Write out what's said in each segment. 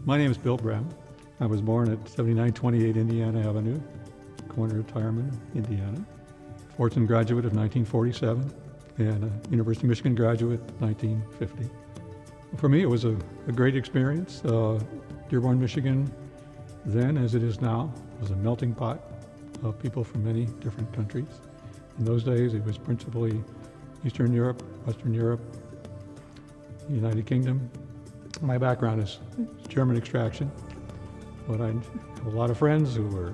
My name is Bill Brehm. I was born at 7928 Indiana Avenue, corner of Tireman, Indiana. Fordson graduate of 1947 and a University of Michigan graduate 1950. For me, it was a great experience. Dearborn, Michigan, then as it is now, was a melting pot of people from many different countries. In those days, it was principally Eastern Europe, Western Europe, United Kingdom. My background is German extraction, but I have a lot of friends who were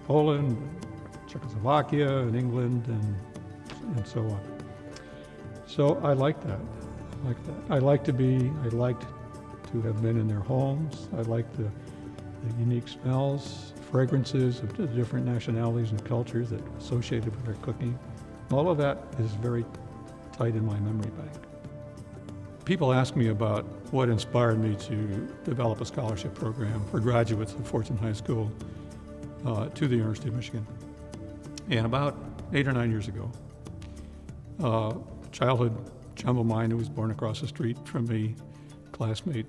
Poland, Czechoslovakia, and England, and so on. So I liked that. I liked to have been in their homes. I liked the unique smells, fragrances of the different nationalities and cultures that are associated with their cooking. All of that is very tight in my memory bank. People ask me about what inspired me to develop a scholarship program for graduates of Fordson High School to the University of Michigan. And about 8 or 9 years ago, a childhood chum of mine who was born across the street from me, classmate,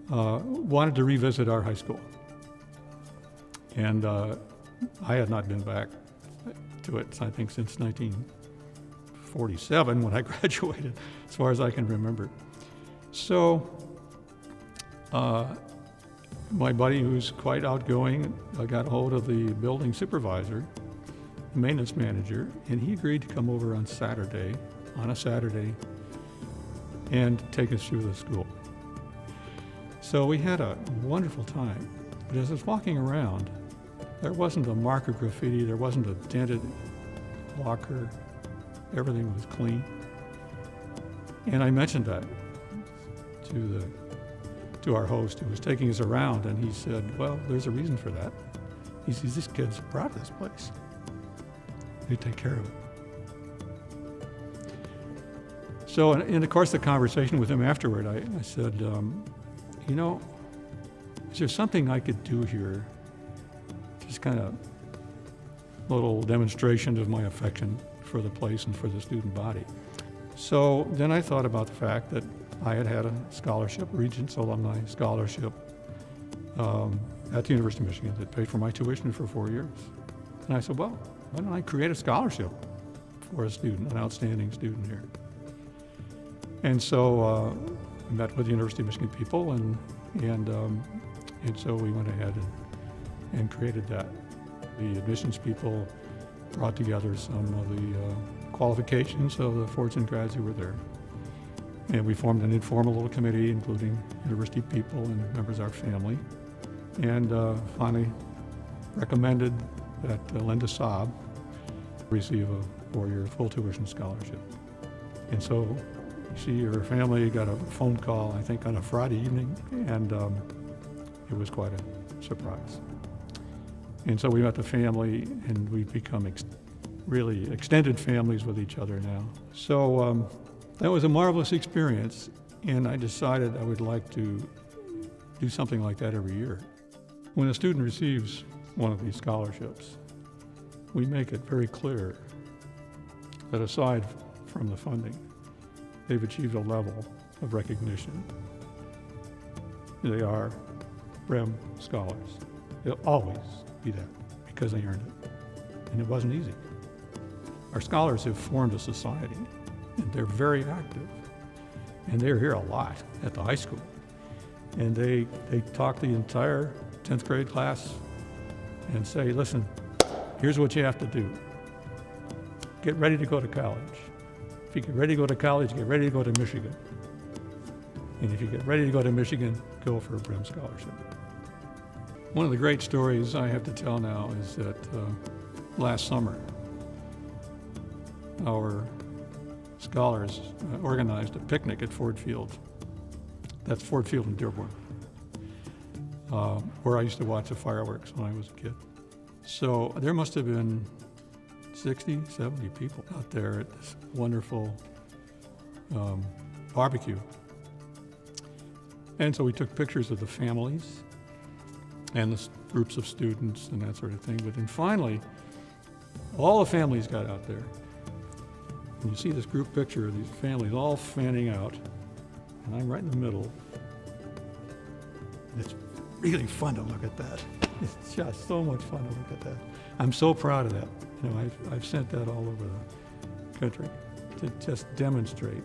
wanted to revisit our high school. And I had not been back to it, I think, since 1947 when I graduated, as far as I can remember. So my buddy, who's quite outgoing, got a hold of the building supervisor, the maintenance manager, and he agreed to come over on a Saturday, and take us through the school. So we had a wonderful time. But as I was walking around, there wasn't a mark of graffiti, there wasn't a dented locker, everything was clean. And I mentioned that to our host who was taking us around, and he said, well, there's a reason for that. He says, these kids are proud of this place. They take care of it. So in the course of the conversation with him afterward, I said, you know, is there something I could do here? Just kind of a little demonstration of my affection for the place and for the student body. So then I thought about the fact that I had had a scholarship, Regents Alumni Scholarship, at the University of Michigan that paid for my tuition for 4 years. And I said, well, why don't I create a scholarship for a student, an outstanding student here? And so I met with the University of Michigan people, and so we went ahead and created that. The admissions people brought together some of the qualifications of the Fordson grads who were there. And we formed an informal little committee, including university people and members of our family, and finally recommended that Linda Saab receive a 4-year full tuition scholarship. And so she or her family got a phone call, I think, on a Friday evening, and it was quite a surprise. And so we met the family, and we've become really extended families with each other now. So that was a marvelous experience, and I decided I would like to do something like that every year. When a student receives one of these scholarships, we make it very clear that aside from the funding, they've achieved a level of recognition. They are Brehm scholars. They'll always be that because they earned it. And it wasn't easy. Our scholars have formed a society, and they're very active. And they're here a lot at the high school. And they talk the entire 10th grade class and say, listen, here's what you have to do. Get ready to go to college. If you get ready to go to college, get ready to go to Michigan. And if you get ready to go to Michigan, go for a Brehm scholarship. One of the great stories I have to tell now is that last summer, our scholars organized a picnic at Ford Field. That's Ford Field in Dearborn, where I used to watch the fireworks when I was a kid. So there must have been 60, 70 people out there at this wonderful barbecue. And so we took pictures of the families and the groups of students and that sort of thing. But then finally, all the families got out there. And you see this group picture of these families all fanning out, and I'm right in the middle. really fun to look at that. It's just so much fun to look at that. I'm so proud of that. You know, I've sent that all over the country to just demonstrate,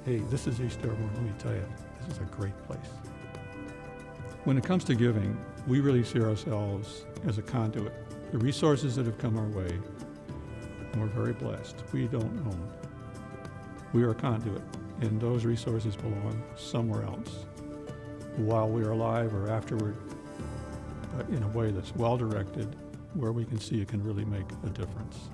hey, this is East Dearborn. Let me tell you, this is a great place. When it comes to giving, we really see ourselves as a conduit. The resources that have come our way, and we're very blessed, we don't own. We are a conduit, and those resources belong somewhere else, while we are alive or afterward, but in a way that's well-directed, where we can see it can really make a difference.